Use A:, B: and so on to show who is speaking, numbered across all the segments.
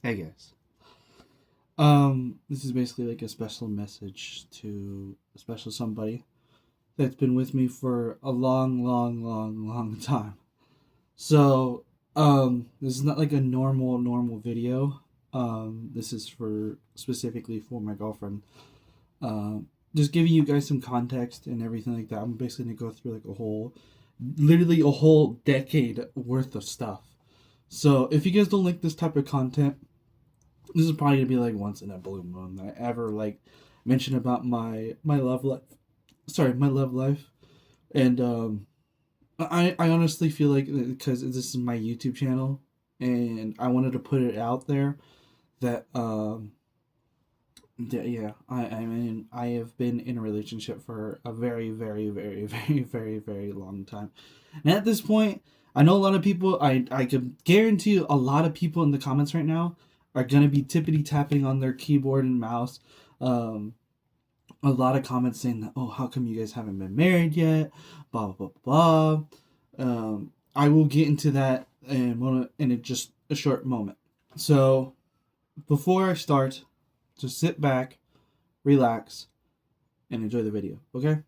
A: Hey guys. This is basically like a special message to a special somebody that's been with me for a long time. So, this is not like a normal video. This is for specifically for my girlfriend. Just giving you guys some context and everything like that. I'm basically gonna go through like literally a whole decade worth of stuff. So, if you guys don't like this type of content, this is probably gonna be like once in a blue moon that I ever like mention about my love life. Sorry, my love life. And I honestly feel like because this is my YouTube channel and I wanted to put it out there that yeah, I mean I have been in a relationship for a very long time. And at this point, I know a lot of people, I could guarantee you a lot of people in the comments right now are gonna be tippity tapping on their keyboard and mouse. Um, a lot of comments saying that, oh, how come you guys haven't been married yet? Blah blah blah blah. I will get into that in just a short moment. So before I start, just sit back, relax, and enjoy the video. Okay.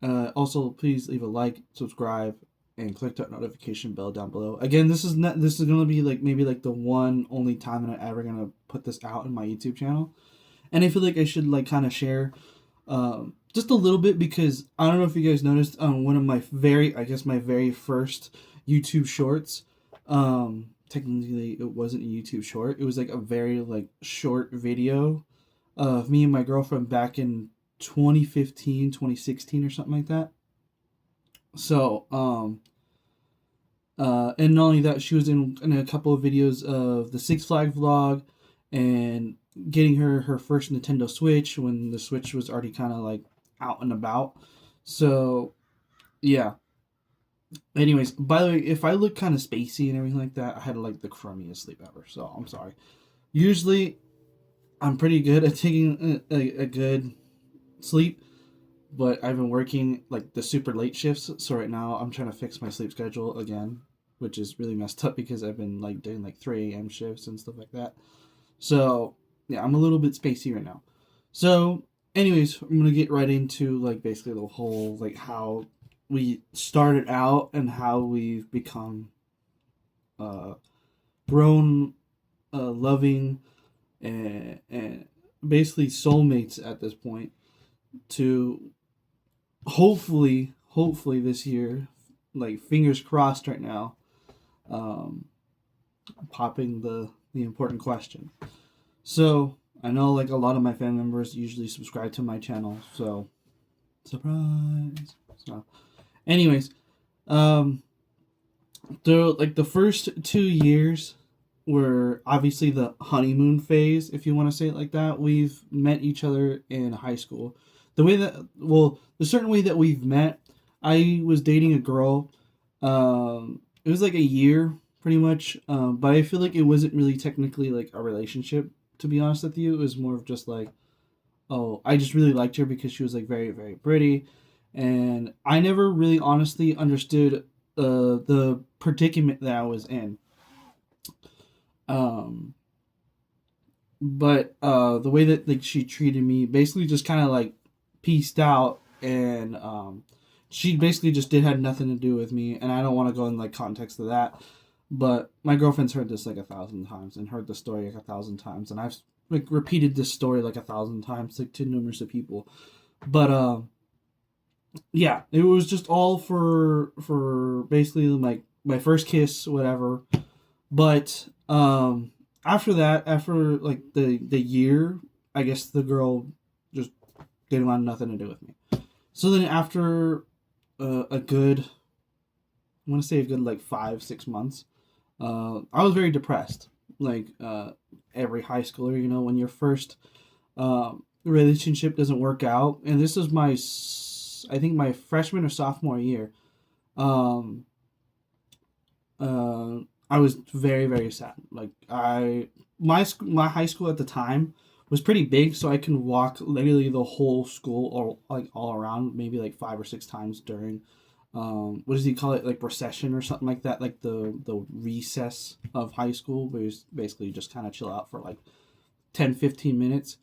A: Also, please leave a like, subscribe, and click that notification bell down below. Again, this is gonna be like maybe like the one only time that I'm ever gonna put this out in my YouTube channel, and I feel like I should like kind of share just a little bit because I don't know if you guys noticed on one of my my very first YouTube shorts. Technically, it wasn't a YouTube short. It was like a very like short video of me and my girlfriend back in 2015, 2016, or something like that. So, and not only that, she was in a couple of videos of the Six Flag vlog and getting her first Nintendo Switch when the Switch was already kind of like out and about. So, yeah. Anyways, by the way, if I look kind of spacey and everything like that, I had like the crummiest sleep ever. So, I'm sorry. Usually, I'm pretty good at taking a good sleep, but I've been working like the super late shifts, so right now I'm trying to fix my sleep schedule again, which is really messed up because I've been like doing like 3 a.m. shifts and stuff like that. So yeah, I'm a little bit spacey right now. So, anyways, I'm gonna get right into like basically the whole like how we started out and how we've become uh grown, loving, and basically soulmates at this point to hopefully this year, like fingers crossed right now, um, popping the important question. So I know like a lot of my family members usually subscribe to my channel, so surprise. So, anyways, um, the first 2 years were obviously the honeymoon phase, if you want to say it like that. We've met each other in high school. The certain way that we've met, I was dating a girl. It was like a year, pretty much. But I feel like it wasn't really technically like a relationship. To be honest with you, it was more of just like, oh, I just really liked her because she was like very pretty, and I never really honestly understood the predicament that I was in. Um, but the way that like she treated me basically just kind of like pieced out, and she basically just did had nothing to do with me, and I don't want to go in like context of that, but my girlfriend's heard this like 1,000 times and heard the story like 1,000 times, and I've like repeated this story like 1,000 times like to numerous of people. But yeah, it was just all for basically like my first kiss, whatever. But after that, after like the year, I guess the girl just didn't want nothing to do with me. So then after a good, I want to say a good like 5 6 months, I was very depressed. Like every high schooler, you know, when your first relationship doesn't work out, and this was I think my freshman or sophomore year. Um, uh, I was very sad. Like my high school at the time was pretty big, so I can walk literally the whole school or like all around maybe like 5 or 6 times during. what does he call it, like recession or something like that, like the recess of high school, where you basically just kind of chill out for like 10-15 minutes.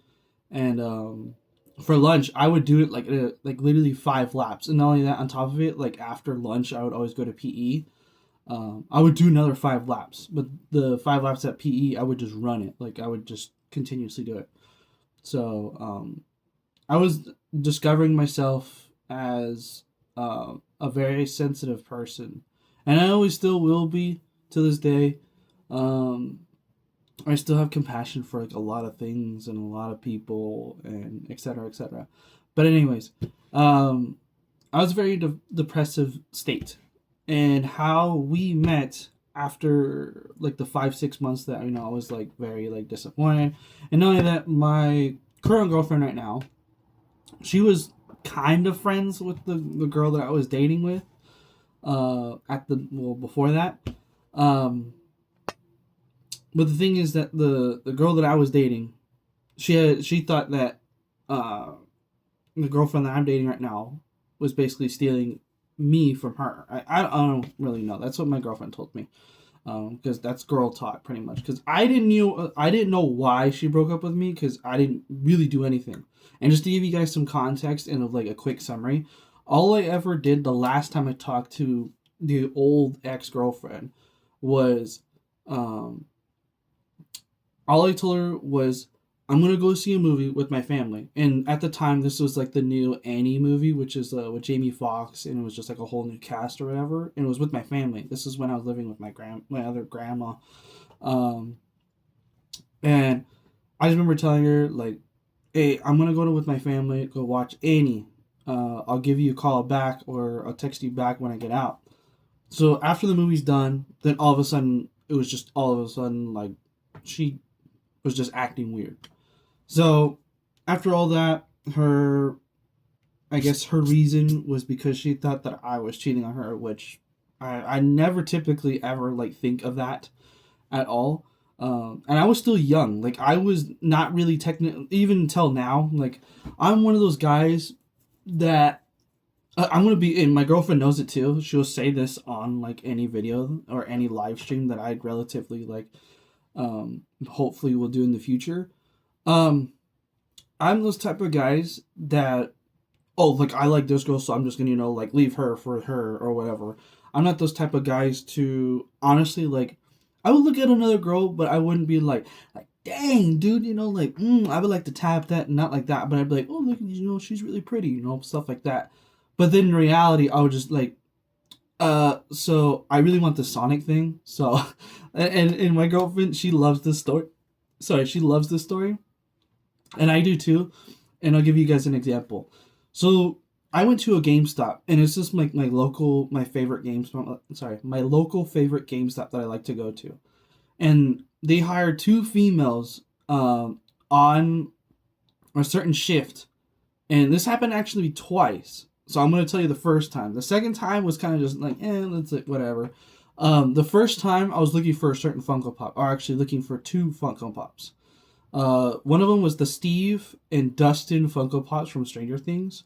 A: And for lunch I would do it like literally 5 laps, and not only that, on top of it, like after lunch I would always go to PE. I would do another 5 laps, but the 5 laps at PE I would just run it, like I would just continuously do it. So I was discovering myself as a very sensitive person, and I always still will be to this day. Um, I still have compassion for like a lot of things and a lot of people and etc. etc. But anyways, um, I was a very depressive state, and how we met after like the 5-6 months that I was like very like disappointed, and not only that, my current girlfriend right now, she was kind of friends with the girl that I was dating with at the well before that. Um, but the thing is that the girl that I was dating, she thought that uh, the girlfriend that I'm dating right now was basically stealing me from her. I don't really know. That's what my girlfriend told me. Because that's girl talk pretty much. Because I didn't know why she broke up with me, because I didn't really do anything. And just to give you guys some context and of like a quick summary, all I ever did the last time I talked to the old ex girlfriend was, um, all I told her was, I'm gonna go see a movie with my family. And at the time, this was like the new Annie movie, which is with Jamie Foxx, and it was just like a whole new cast or whatever. And it was with my family. This is when I was living with my other grandma, um, and I just remember telling her like, "Hey, I'm gonna with my family, go watch Annie. I'll give you a call back, or I'll text you back when I get out." So after the movie's done, then all of a sudden, it was just all of a sudden like she was just acting weird. So after all that, her I guess her reason was because she thought that I was cheating on her, which I never typically ever like think of that at all. And I was still young. Like I was not really technical even until now. Like I'm one of those guys that I'm gonna be, and my girlfriend knows it too. She'll say this on like any video or any live stream that I'd relatively like, hopefully will do in the future. Um, I'm those type of guys that, oh, like I like this girl, so I'm just gonna like leave her for her or whatever. I'm not those type of guys to honestly like. I would look at another girl, but I wouldn't be like dang, dude, like I would like to tap that, not like that, but I'd be like, oh, look, she's really pretty, stuff like that. But then in reality, I would just like, so I really want the Sonic thing. So, and my girlfriend, she loves this story. Sorry, she loves this story, and I do too. And I'll give you guys an example. So I went to a GameStop, and it's just like my favorite GameStop. Sorry, my local favorite GameStop that I like to go to, and they hired two females on a certain shift, and this happened actually twice. So I'm gonna tell you the first time. The second time was kind of just like, let's like whatever. The first time I was looking for a certain Funko Pop, or actually looking for two Funko Pops. One of them was the Steve and Dustin Funko Pops from Stranger Things,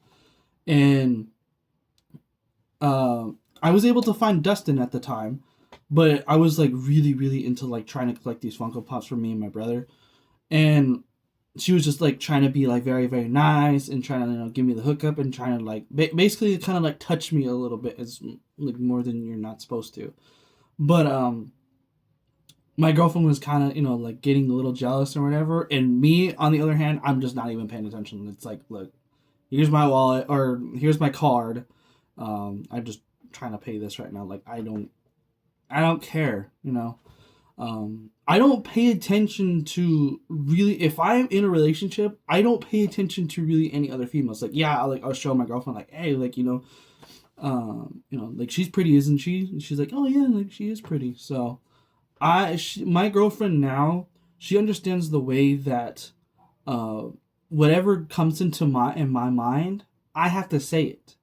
A: and I was able to find Dustin at the time, but I was like really, really into like trying to collect these Funko Pops for me and my brother, and she was just like trying to be like very, very nice and trying to give me the hookup and trying to like basically kind of like touch me a little bit, as like more than you're not supposed to, but my girlfriend was kind of like getting a little jealous or whatever, and me on the other hand, I'm just not even paying attention. It's like, look, here's my wallet, or here's my card. I'm just trying to pay this right now. Like I don't care. I don't pay attention to really, if I'm in a relationship, I don't pay attention to really any other females. Like, yeah, I'll show my girlfriend like, hey, like, like she's pretty, isn't she? And she's like, oh yeah, like she is pretty. So my girlfriend now, she understands the way that, whatever comes in my mind, I have to say it.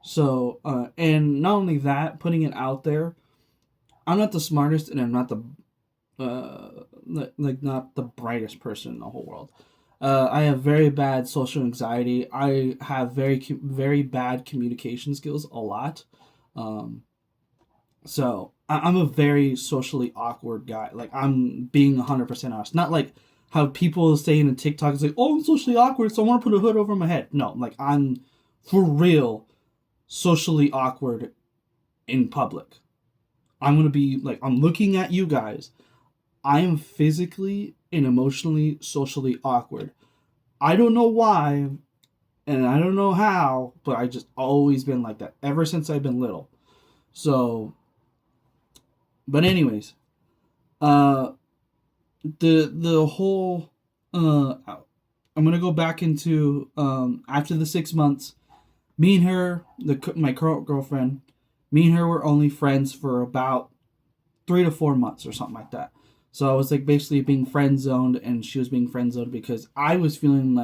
A: So, and not only that, putting it out there, I'm not the smartest, and I'm not the like not the brightest person in the whole world. I have very bad social anxiety. I have very bad communication skills, a lot. Um, so I'm a very socially awkward guy. Like, I'm being 100% honest. Not like how people say in the TikTok, it's like, oh, I'm socially awkward, so I want to put a hood over my head. No, like, I'm for real socially awkward in public. I'm going to be like, I'm looking at you guys. I am physically and emotionally, socially awkward. I don't know why, and I don't know how, but I just always been like that ever since I've been little. So, but anyways, uh, the whole I'm gonna go back into after the 6 months. Me and her, my current girlfriend, me and her were only friends for about 3 to 4 months or something like that. So I was like basically being friend zoned, and she was being friend zoned because I was feeling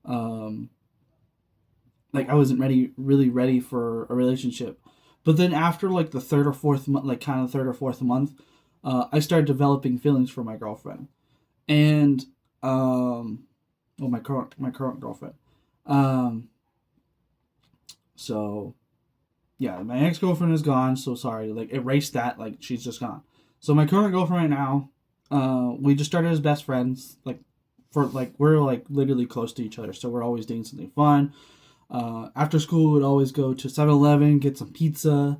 A: um, like I wasn't really ready for a relationship. But then after like the third or fourth month, like kind of third or fourth month, I started developing feelings for my girlfriend, and well, my current girlfriend. Um, so yeah, my ex girlfriend is gone. So sorry, like erase that. Like she's just gone. So my current girlfriend right now, we just started as best friends. Like for like we're like literally close to each other, so we're always doing something fun. After school, we'd always go to 7-Eleven, get some pizza,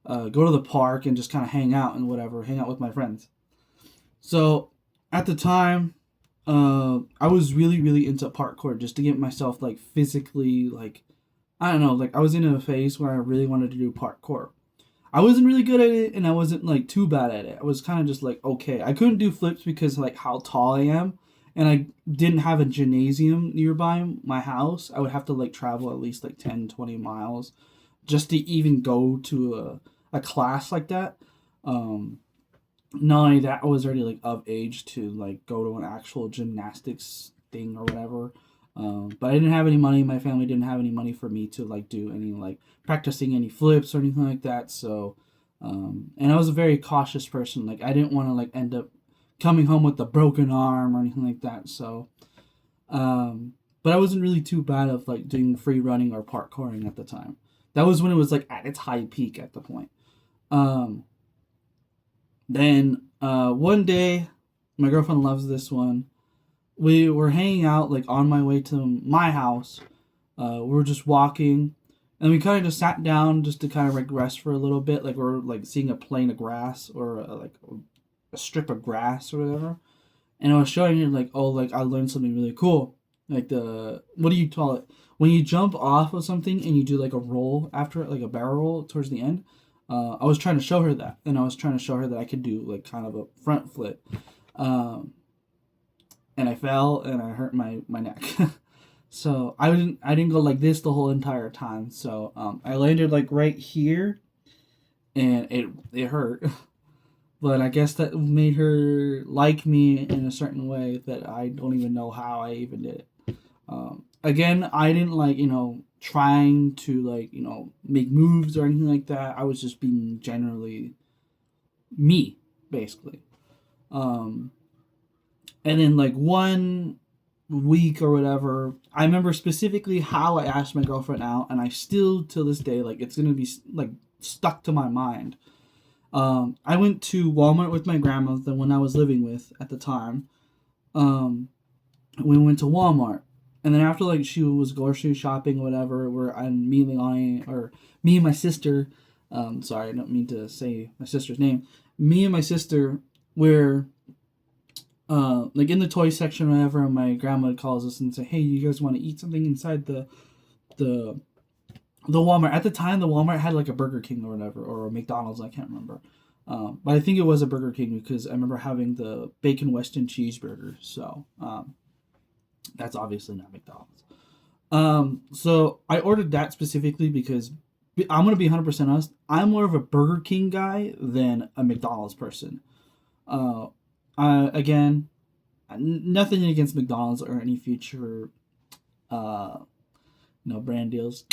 A: go to the park, and just kind of hang out and whatever, hang out with my friends. So at the time, I was really into parkour just to get myself like physically like I don't know, like I was in a phase where I really wanted to do parkour. I wasn't really good at it, and I wasn't like too bad at it. I was kind of just like okay. I couldn't do flips because like how tall I am, and I didn't have a gymnasium nearby my house. I would have to like travel at least like 10-20 miles just to even go to a class like that. Um, Not only that, I was already like of age to like go to an actual gymnastics thing or whatever. But I didn't have any money. My family didn't have any money for me to like do any like practicing any flips or anything like that. So, and I was a very cautious person. Like I didn't want to like end up coming home with a broken arm or anything like that. So, but I wasn't really too bad of like doing free running or parkouring at the time. That was when it was like at its high peak at the point. Um, then one day, my girlfriend loves this one. We were hanging out like on my way to my house. We were just walking, and we kind of just sat down just to kind of like rest for a little bit. Like we're like seeing a plane of grass or like a strip of grass or whatever. And I was showing her like, oh, like I learned something really cool. Like the what do you call it? When you jump off of something and you do like a roll after it, like a barrel roll towards the end. I was trying to show her that, and I was trying to show her that I could do like kind of a front flip. Um, and I fell and I hurt my neck. So I didn't go like this the whole entire time. So I landed like right here, and it hurt. But I guess that made her like me in a certain way that I don't even know how I even did it. Again, I didn't like trying to like make moves or anything like that. I was just being generally me, basically. Um, and then like 1 week or whatever, I remember specifically how I asked my girlfriend out, and I still to this day like it's gonna be like stuck to my mind. I went to Walmart with my grandma, the one I was living with at the time. Um, we went to Walmart, and then after like she was grocery shopping or whatever, where I'm immediately on or me and my sister. Sorry, I don't mean to say my sister's name. Me and my sister were like in the toy section or whatever, and my grandma calls us and say, "Hey, you guys want to eat something inside the the Walmart?" At the time, the Walmart had like a Burger King or whatever, or a McDonald's. I can't remember, but I think it was a Burger King because I remember having the bacon Weston cheeseburger. So that's obviously not McDonald's. So I ordered that specifically because I'm gonna be 100% honest. I'm more of a Burger King guy than a McDonald's person. Uh, again, nothing against McDonald's or any future, uh, brand deals.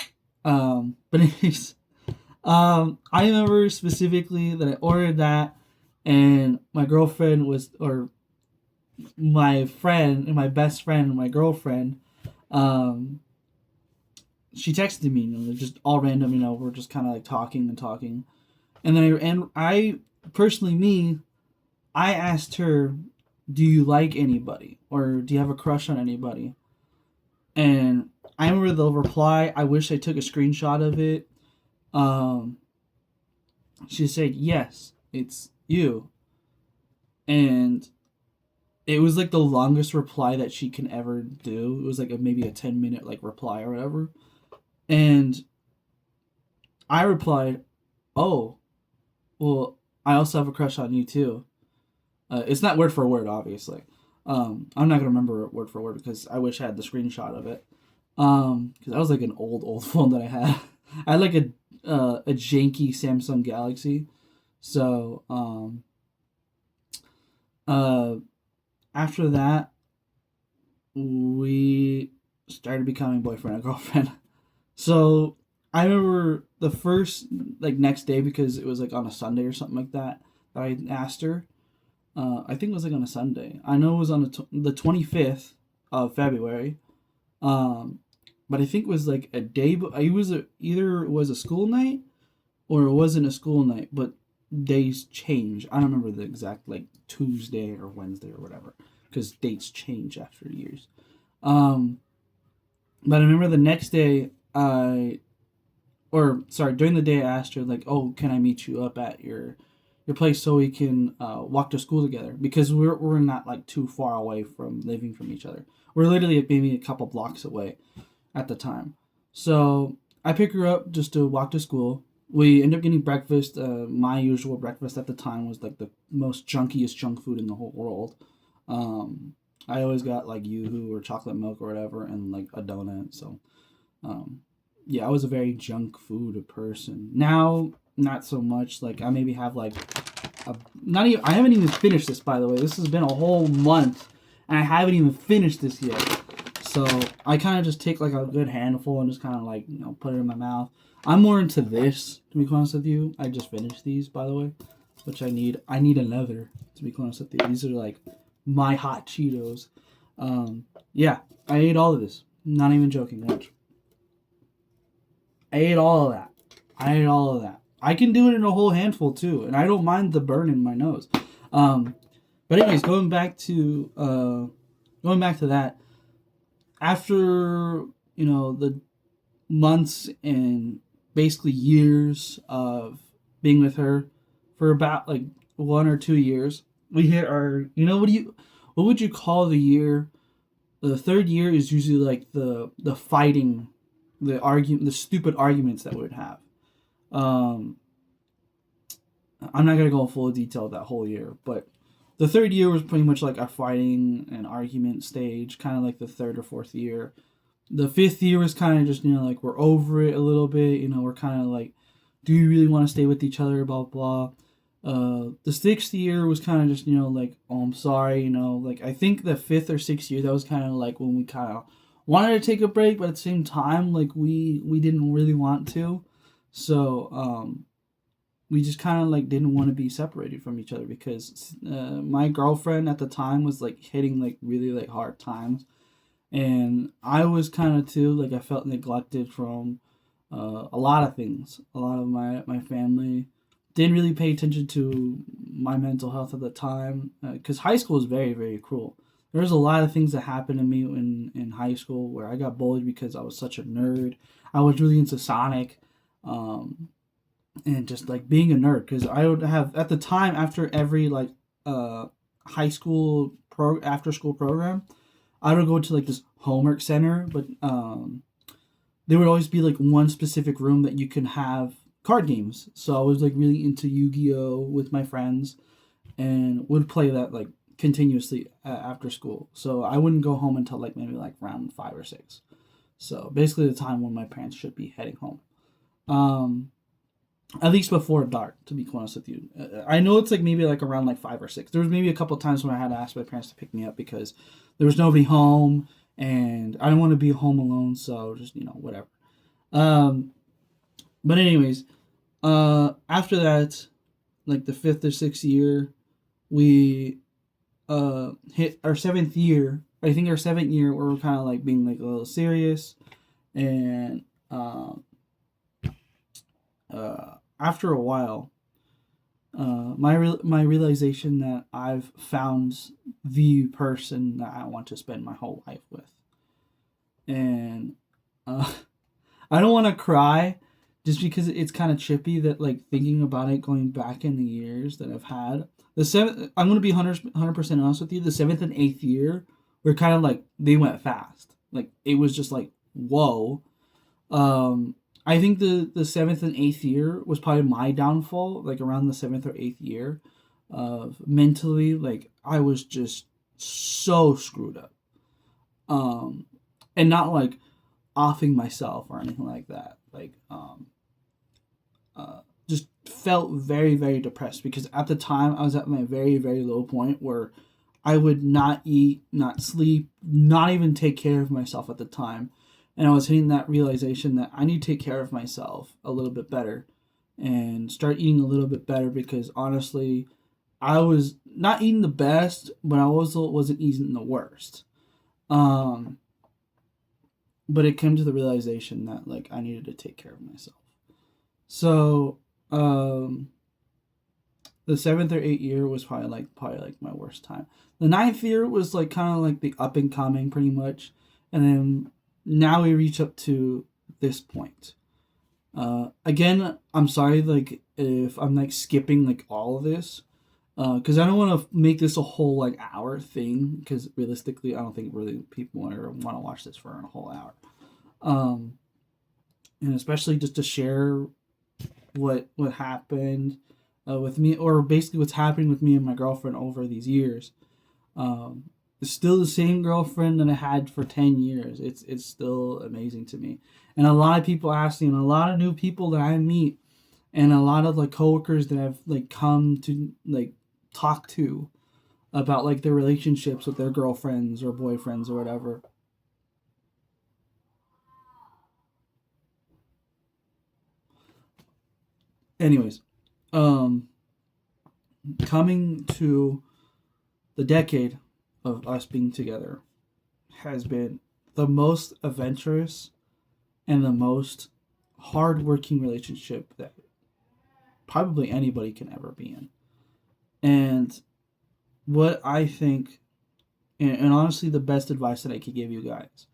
A: But anyways, I remember specifically that I ordered that, and my girlfriend was, or my friend, and my best friend, my girlfriend, um, she texted me, just all random, we're just kind of like talking and talking. And then I personally, I asked her, do you like anybody? Or do you have a crush on anybody? And I remember the reply, I wish I took a screenshot of it. Um, she said, yes, it's you. And it was like the longest reply that she can ever do. It was like maybe a 10-minute like reply or whatever. And I replied, oh, well, I also have a crush on you too. It's not word for word, obviously. I'm not gonna remember it word for word because I wish I had the screenshot of it. Because that was like an old phone that I had. I had like a janky Samsung Galaxy. So after that, we started becoming boyfriend and girlfriend. So I remember the first like next day, because it was like on a Sunday or something like that, that I asked her. I think it was like on a Sunday. I know it was on the 25th of February. But I think it was like a day. It was either it was a school night or it wasn't a school night. But days change. I don't remember the exact like Tuesday or Wednesday or whatever, because dates change after years. Um, but I remember the next day during the day I asked her like, oh, can I meet you up at your place so we can walk to school together, because we're not like too far away from living from each other. We're literally maybe a couple blocks away at the time. So I pick her up just to walk to school. We end up getting breakfast. My usual breakfast at the time was like the most junkiest junk food in the whole world. I always got like Yoo-hoo or chocolate milk or whatever, and like a donut. So, yeah, I was a very junk food person. Now, not so much. Like I maybe have like not even. I haven't even finished this, by the way. This has been a whole month, and I haven't even finished this yet. So I kind of just take like a good handful and just kind of like put it in my mouth. I'm more into this, to be honest with you. I just finished these, by the way, which I need. I need another, to be honest with you. These are like my hot Cheetos. Yeah, I ate all of this. Not even joking. Watch. I ate all of that. I ate all of that. I can do it in a whole handful too, and I don't mind the burn in my nose. But anyways, going back to that, after the months and basically years of being with her, for about like 1 or 2 years, we hit our. What would you call the year? The third year is usually like the fighting, the stupid arguments that we would have. Um, I'm not gonna go in full detail that whole year, but the third year was pretty much like our fighting and argument stage, kind of like the third or fourth year. The fifth year was kind of just like we're over it a little bit. We're kind of like, do you really want to stay with each other? Blah blah. The sixth year was kind of just like, oh, I'm sorry. Like I think the fifth or sixth year, that was kind of like when we kind of wanted to take a break, but at the same time like we didn't really want to. So we just kind of like didn't want to be separated from each other, because my girlfriend at the time was like hitting like really like hard times, and I was kind of too, like I felt neglected from a lot of things. A lot of my family didn't really pay attention to my mental health at the time, because high school is very, very cruel. There was a lot of things that happened to me in high school where I got bullied because I was such a nerd. I was really into Sonic. And just like being a nerd, because I would have at the time, after every like high school after school program, I would go to like this homework center, but there would always be like one specific room that you can have card games. So I was like really into Yu-Gi-Oh with my friends, and would play that like continuously after school. So I wouldn't go home until like maybe like around 5 or 6. So basically the time when my parents should be heading home. At least before dark, to be honest with you. I know it's like maybe like around like 5 or 6. There was maybe a couple of times when I had to ask my parents to pick me up because there was nobody home, and I didn't want to be home alone. So just whatever. But anyways, after that, like the fifth or sixth year, we hit our seventh year. I think our seventh year, where we're kind of like being like a little serious, and uh, after a while, my realization that I've found the person that I want to spend my whole life with, and uh, I don't want to cry, just because it's kind of trippy that, like, thinking about it, going back in the years that I've had. The seventh, I'm gonna be 100% honest with you. The seventh and eighth year were kind of like, they went fast. Like, it was just like, whoa. Um, I think the seventh and eighth year was probably my downfall. Like, around the seventh or eighth year, of mentally, like, I was just so screwed up. Um, and not like offing myself or anything like that. Like, just felt very, very depressed, because at the time I was at my very, very low point where I would not eat, not sleep, not even take care of myself at the time. And I was hitting that realization that I need to take care of myself a little bit better and start eating a little bit better, because honestly, I was not eating the best, but I also wasn't eating the worst. Um, but it came to the realization that, like, I needed to take care of myself. So, um, the seventh or eighth year was probably like my worst time. The ninth year was like kind of like the up and coming, pretty much, and then now we reach up to this point. Again, I'm sorry, like, if I'm like skipping like all of this, because I don't want to make this a whole like hour thing. Because realistically, I don't think really people want to watch this for a whole hour. Um, and especially just to share what happened with me, or basically what's happening with me and my girlfriend over these years. It's still the same girlfriend that I had for 10 years. It's still amazing to me. And a lot of people ask me, and a lot of new people that I meet, and a lot of like coworkers that I've like come to like talk to about like their relationships with their girlfriends or boyfriends or whatever. Anyways, um, coming to the decade of us being together has been the most adventurous and the most hardworking relationship that probably anybody can ever be in. And what I think, and honestly, the best advice that I could give you guys,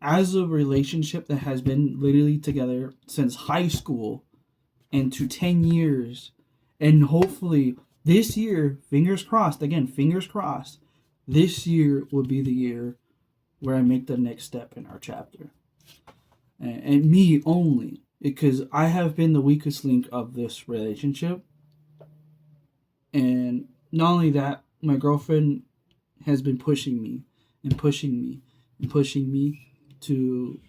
A: as a relationship that has been literally together since high school and to 10 years, and hopefully this year, fingers crossed, again, fingers crossed, this year will be the year where I make the next step in our chapter. And me only, because I have been the weakest link of this relationship. And not only that, my girlfriend has been pushing me and pushing me and pushing me to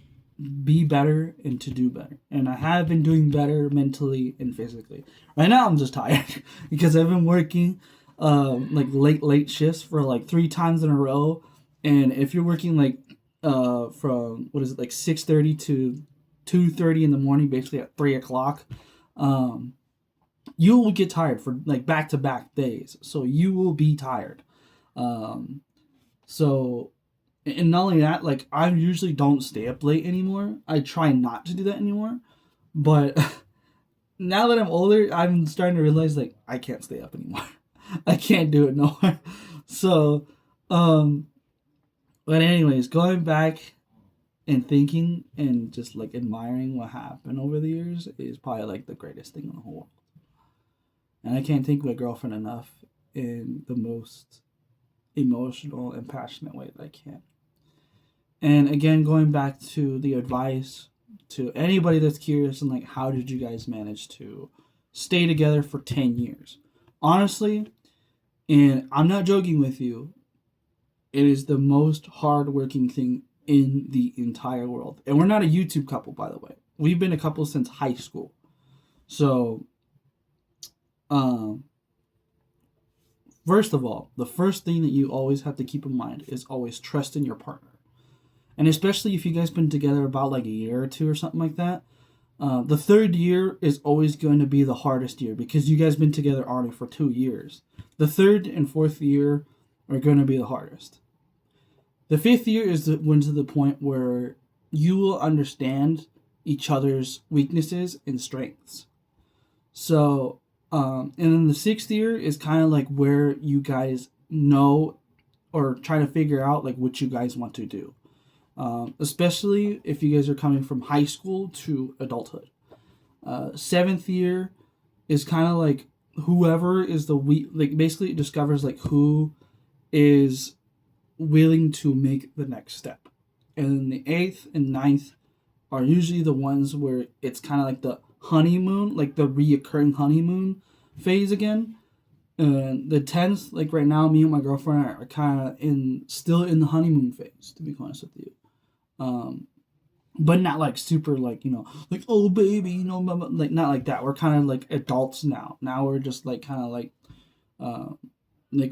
A: be better and to do better. And I have been doing better mentally and physically. Right now, I'm just tired because I've been working like late shifts for like 3 times in a row. And if you're working like from what is it, like 6:30 to 2:30 in the morning, basically at 3 o'clock, um, you will get tired for like back to back days. So you will be tired. Um, so, and not only that, like, I usually don't stay up late anymore. I try not to do that anymore. But now that I'm older, I'm starting to realize, like, I can't stay up anymore. I can't do it no more. So, um, but anyways, going back and thinking and just like admiring what happened over the years is probably like the greatest thing in the whole world. And I can't thank my girlfriend enough in the most emotional and passionate way that I can. And again, going back to the advice to anybody that's curious and like, how did you guys manage to stay together for 10 years? Honestly, and I'm not joking with you, it is the most hardworking thing in the entire world. And we're not a YouTube couple, by the way. We've been a couple since high school. So, um, first of all, the first thing that you always have to keep in mind is always trust in your partner. And especially if you guys been together about like a year or two or something like that, the third year is always going to be the hardest year because you guys been together already for 2 years. The third and fourth year are going to be the hardest. The fifth year is when to the point where you will understand each other's weaknesses and strengths. So, and then the 6th year is kind of like where you guys know or try to figure out like what you guys want to do. Especially if you guys are coming from high school to adulthood. 7th year is kind of like whoever is the weak, like basically it discovers like who is willing to make the next step. And then the 8th and 9th are usually the ones where it's kind of like the honeymoon, like the reoccurring honeymoon phase again. And the 10th, like right now, me and my girlfriend are kind of still in the honeymoon phase, to be honest with you. But not like super like, like, oh baby, like not like that. We're kind of like adults now. Now we're just like kind of like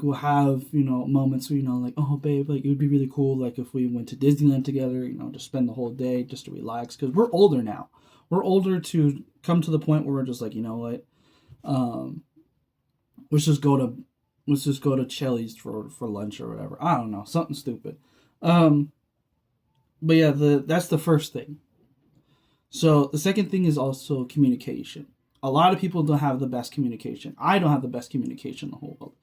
A: we'll have, moments where, like, oh babe, like it would be really cool like if we went to Disneyland together, just spend the whole day just to relax, because we're older now. We're older to come to the point where we're just like, what, let's just go to Chili's for lunch or whatever. I don't know, something stupid. But yeah, that's the first thing. So the second thing is also communication. A lot of people don't have the best communication. I don't have the best communication in the whole world.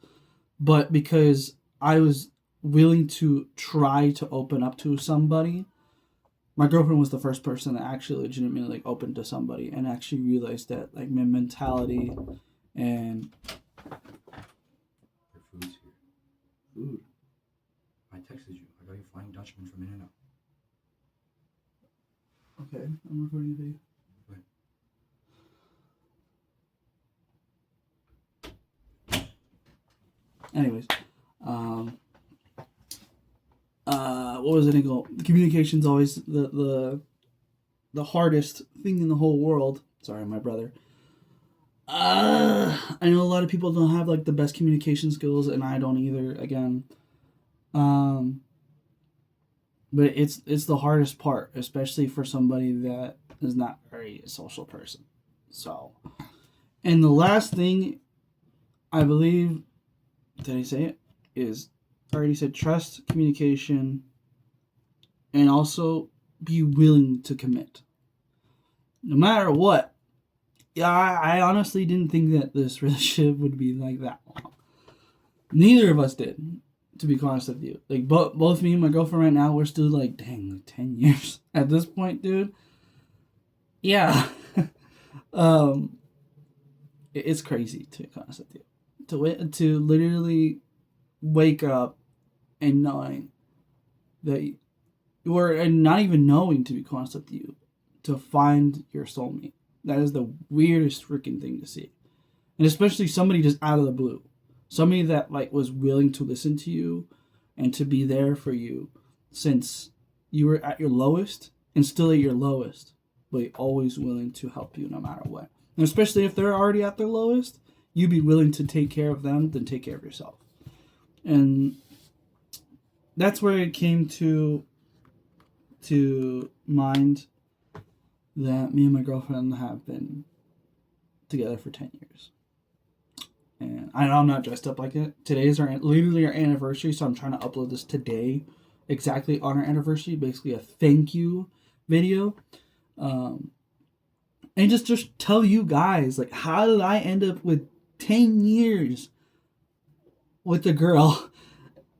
A: But because I was willing to try to open up to somebody, my girlfriend was the first person that actually legitimately like opened to somebody and actually realized that like my mentality and
B: Your food's here. Food. I texted you. I got you Flying Dutchman from In-N-Out.
A: Okay, I'm recording the video. Anyways, what was it called? The communication's always the hardest thing in the whole world. Sorry, my brother. I know a lot of people don't have like the best communication skills, and I don't either. Again, but it's the hardest part, especially for somebody that is not very a social person. So, and the last thing, I believe, did I say it? Is I already said trust, communication, and also be willing to commit. No matter what. Yeah, I honestly didn't think that this relationship would be like that long. Neither of us did, to be honest with you. Like both me and my girlfriend right now, we're still like, dang, like 10 years at this point, dude. Yeah. It's crazy, to be honest with you. To literally wake up and knowing that and not even knowing, to be honest with you, to find your soulmate. That is the weirdest freaking thing to see. And especially somebody just out of the blue. Somebody that like was willing to listen to you and to be there for you since you were at your lowest and still at your lowest, but always willing to help you no matter what. And especially if they're already at their lowest, you'd be willing to take care of them than take care of yourself. And that's where it came to mind that me and my girlfriend have been together for 10 years. And I know I'm not dressed up like it. Today is literally our anniversary, so I'm trying to upload this today, exactly on our anniversary, basically a thank you video. And just tell you guys, like, how did I end up with 10 years with a girl?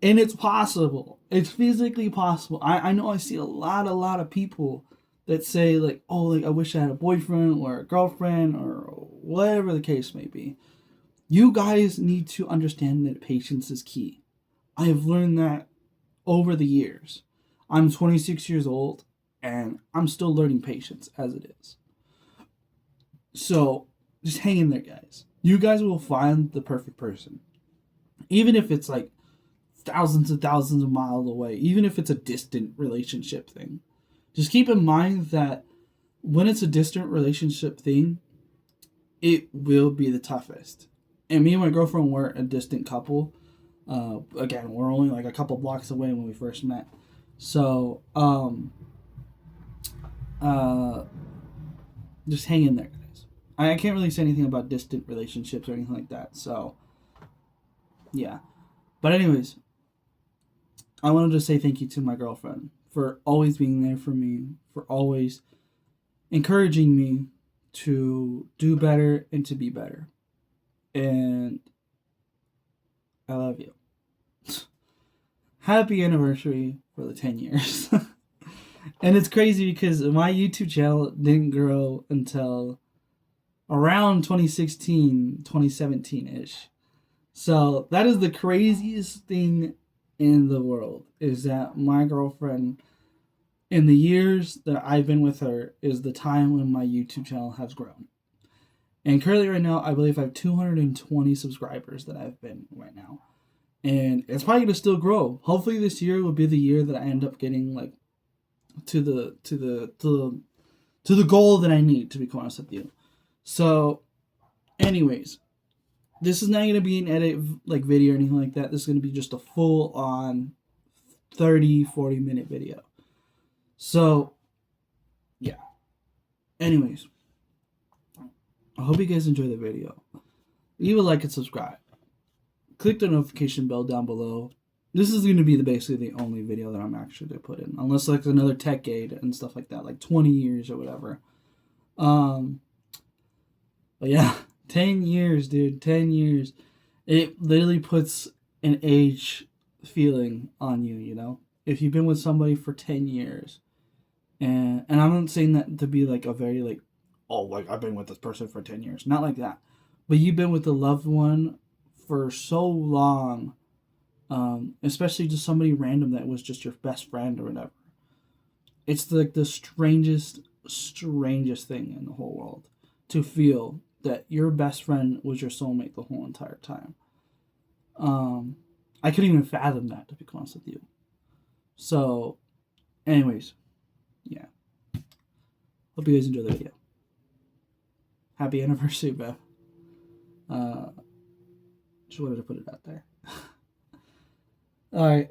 A: And it's possible. It's physically possible. I know I see a lot of people that say like, oh, like I wish I had a boyfriend or a girlfriend or whatever the case may be. You guys need to understand that patience is key. I have learned that over the years. I'm 26 years old and I'm still learning patience as it is. So just hang in there, guys. You guys will find the perfect person. Even if it's like thousands and thousands of miles away, even if it's a distant relationship thing. Just keep in mind that when it's a distant relationship thing, it will be the toughest. And me and my girlfriend were a distant couple. Again, we're only like a couple blocks away when we first met. So, just hang in there, guys. I can't really say anything about distant relationships or anything like that. So, yeah. But anyways, I wanted to say thank you to my girlfriend for always being there for me, for always encouraging me to do better and to be better. And I love you. Happy anniversary for the 10 years. And it's crazy because my YouTube channel didn't grow until around 2016, 2017-ish. So that is the craziest thing in the world, is that my girlfriend, in the years that I've been with her, is the time when my YouTube channel has grown. And currently right now, I believe I have 220 subscribers that I've been right now. And it's probably going to still grow. Hopefully this year will be the year that I end up getting like to the goal that I need, to be quite honest with you. So anyways, this is not going to be an edit like video or anything like that. This is going to be just a full on 30-40 minute video. So yeah. Anyways, I hope you guys enjoy the video. Leave a like and subscribe. Click the notification bell down below. This is going to be basically the only video that I'm actually going to put in, unless like another tech aid and stuff like that, like 20 years or whatever. But yeah, 10 years, dude, 10 years. It literally puts an age feeling on you, you know? If you've been with somebody for 10 years, and I'm not saying that to be like a very like, oh, like I've been with this person for 10 years. Not like that. But you've been with a loved one for so long, especially just somebody random that was just your best friend or whatever. It's like the strangest thing in the whole world to feel that your best friend was your soulmate the whole entire time. I couldn't even fathom that, to be honest with you. So, anyways, yeah. Hope you guys enjoy the video. Happy anniversary, Beth. Just wanted to put it out there. Alright.